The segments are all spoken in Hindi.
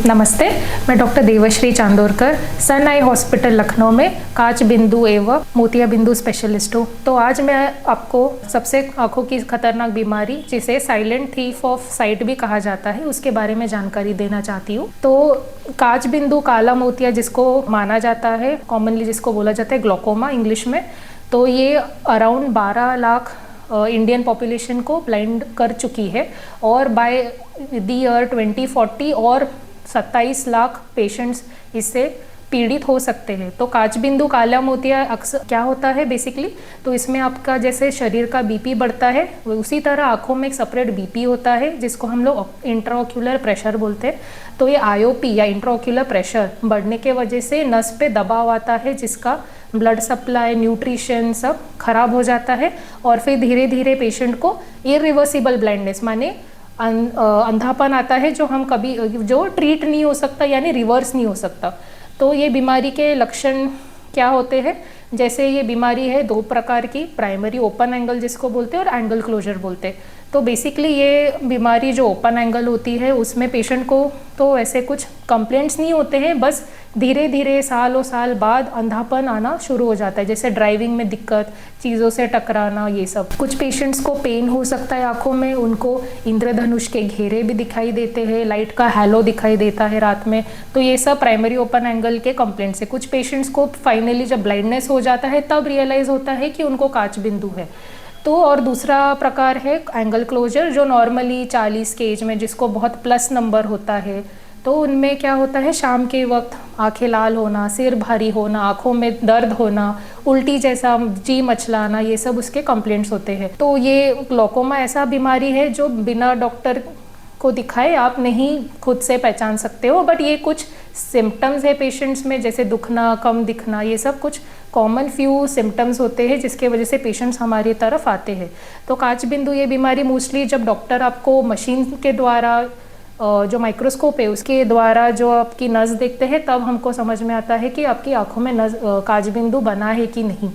नमस्ते, मैं डॉक्टर देवश्री चांदोरकर सन आई हॉस्पिटल लखनऊ में कांच बिंदु एवं मोतिया बिंदु स्पेशलिस्ट हूँ। तो आज मैं आपको सबसे आँखों की खतरनाक बीमारी जिसे साइलेंट थीफ ऑफ साइट भी कहा जाता है उसके बारे में जानकारी देना चाहती हूँ। तो कांच बिंदु काला मोतिया जिसको माना जाता है, कॉमनली जिसको बोला जाता है ग्लोकोमा इंग्लिश में, तो ये अराउंड 12 लाख इंडियन पॉपुलेशन को ब्लाइंड कर चुकी है और बाय द ईयर 2040 और 27 लाख पेशेंट्स इससे पीड़ित हो सकते हैं। तो कांच बिंदु काला मोतिया अक्सर क्या होता है बेसिकली, तो इसमें आपका जैसे शरीर का बीपी बढ़ता है उसी तरह आँखों में एक सेपरेट बीपी होता है जिसको हम लोग इंट्राओक्यूलर प्रेशर बोलते हैं। तो ये आईओपी या इंट्राओक्यूलर प्रेशर बढ़ने के वजह से नस पे दबाव आता है जिसका ब्लड सप्लाई, न्यूट्रिशन सब खराब हो जाता है और फिर धीरे धीरे पेशेंट को इरिवर्सिबल ब्लाइंडनेस माने अंधापन आता है जो ट्रीट नहीं हो सकता, यानी रिवर्स नहीं हो सकता। तो ये बीमारी के लक्षण क्या होते हैं, जैसे ये बीमारी है 2 प्रकार की, प्राइमरी ओपन एंगल जिसको बोलते हैं और एंगल क्लोजर बोलते हैं। तो बेसिकली ये बीमारी जो ओपन एंगल होती है उसमें पेशेंट को तो ऐसे कुछ कंप्लेंट्स नहीं होते हैं, बस धीरे धीरे सालों साल बाद अंधापन आना शुरू हो जाता है, जैसे ड्राइविंग में दिक्कत, चीज़ों से टकराना, ये सब। कुछ पेशेंट्स को पेन हो सकता है आँखों में, उनको इंद्रधनुष के घेरे भी दिखाई देते हैं, लाइट का हैलो दिखाई देता है रात में। तो ये सब प्राइमरी ओपन एंगल के कंप्लेंट्स है। कुछ पेशेंट्स को फाइनली जब ब्लाइंडनेस हो जाता है तब रियलाइज़ होता है कि उनको कांच बिंदु है। तो और दूसरा प्रकार है एंगल क्लोजर जो नॉर्मली 40 के एज में जिसको बहुत प्लस नंबर होता है, तो उनमें क्या होता है शाम के वक्त आंखें लाल होना, सिर भारी होना, आँखों में दर्द होना, उल्टी जैसा, जी मचलाना, ये सब उसके कंप्लेंट्स होते हैं। तो ये ग्लोकोमा ऐसा बीमारी है जो बिना डॉक्टर को दिखाए आप नहीं खुद से पहचान सकते हो, बट ये कुछ सिम्टम्स है पेशेंट्स में, जैसे दुखना, कम दिखना, ये सब कुछ कॉमन फ्यू सिम्टम्स होते हैं जिसके वजह से पेशेंट्स हमारी तरफ आते हैं। तो कांच बिंदु ये बीमारी मोस्टली जब डॉक्टर आपको मशीन के द्वारा जो माइक्रोस्कोप है उसके द्वारा जो आपकी नस देखते हैं तब हमको समझ में आता है कि आपकी आंखों में कांच बिंदु बना है कि नहीं।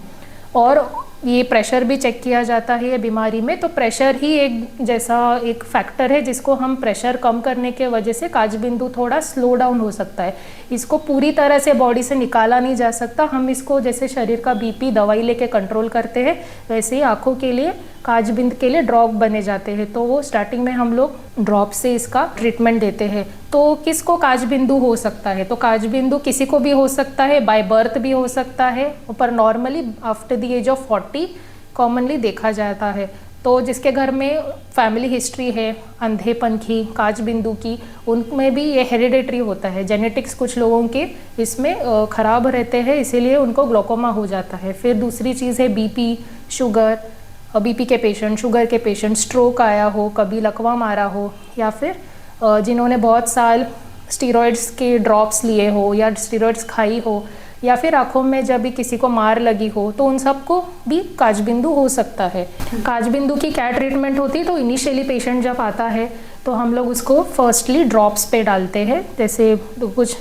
और ये प्रेशर भी चेक किया जाता है ये बीमारी में। तो प्रेशर ही एक फैक्टर है जिसको हम प्रेशर कम करने के वजह से कांच बिंदु थोड़ा स्लो डाउन हो सकता है। इसको पूरी तरह से बॉडी से निकाला नहीं जा सकता, हम इसको जैसे शरीर का बीपी दवाई लेके कंट्रोल करते हैं वैसे ही आँखों के लिए कांच बिंदु के लिए ड्रॉप बने जाते हैं। तो वो स्टार्टिंग में हम लोग ड्रॉप से इसका ट्रीटमेंट देते हैं। तो किसको कांच बिंदु हो सकता है, तो कांच बिंदु किसी को भी हो सकता है, बाय बर्थ भी हो सकता है, पर normally after the age of 40 commonly देखा जाता है। तो जिसके घर में फैमिली हिस्ट्री है अंधेपन की, कांच बिंदु की, उनमें भी ये हेरिडेटरी होता है, जेनेटिक्स कुछ लोगों के इसमें ख़राब रहते हैं, इसीलिए उनको ग्लोकोमा हो जाता है। फिर दूसरी चीज़ है बीपी, शुगर, बीपी के पेशेंट, शुगर के पेशेंट, स्ट्रोक आया हो, कभी लकवा मारा हो, या फिर जिन्होंने बहुत साल स्टीरॉयड्स के ड्रॉप्स लिए हो या स्टीरॉयड्स खाई हो, या फिर आँखों में जब भी किसी को मार लगी हो, तो उन सबको भी कांच बिंदु हो सकता है। कांच बिंदु की क्या ट्रीटमेंट होती है, तो इनिशियली पेशेंट जब आता है तो हम लोग उसको फर्स्टली ड्रॉप्स पे डालते हैं, जैसे कुछ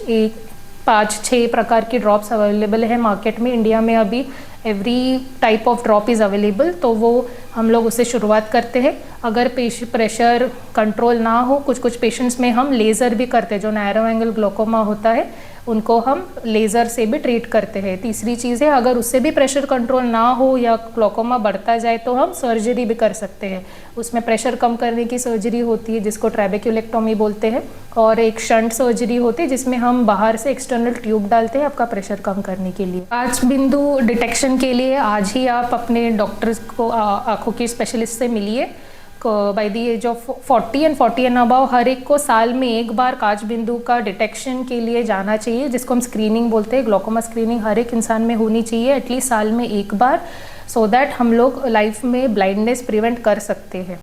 5-6 प्रकार की ड्रॉप्स अवेलेबल है मार्केट में। इंडिया में अभी every type of drop is available, तो वो हम लोग उससे शुरुआत करते हैं। अगर प्रेशर कंट्रोल ना हो, कुछ पेशेंट्स में हम लेज़र भी करते हैं, जो नैरो एंगल ग्लोकोमा होता है उनको हम लेज़र से भी ट्रीट करते हैं। तीसरी चीज़ है अगर उससे भी प्रेशर कंट्रोल ना हो या ग्लोकोमा बढ़ता जाए तो हम सर्जरी भी कर सकते हैं। उसमें प्रेशर कम करने की सर्जरी होती है जिसको ट्रेबेक्युलेक्टोमी बोलते हैं, और एक शंट सर्जरी होती है जिसमें हम बाहर से एक्सटर्नल ट्यूब डालते हैं आपका प्रेशर कम करने के लिए। कांच बिंदु डिटेक्शन के लिए आज ही आप अपने डॉक्टर को, आँखों के स्पेशलिस्ट से मिलिए। By the age of 40 and 40 and above हर एक को साल में एक बार कांच बिंदु का डिटेक्शन के लिए जाना चाहिए, जिसको हम स्क्रीनिंग बोलते हैं। ग्लोकोमा स्क्रीनिंग हर एक इंसान में होनी चाहिए एटलीस्ट साल में एक बार, सो दैट हम लोग लाइफ में ब्लाइंडनेस प्रिवेंट कर सकते हैं।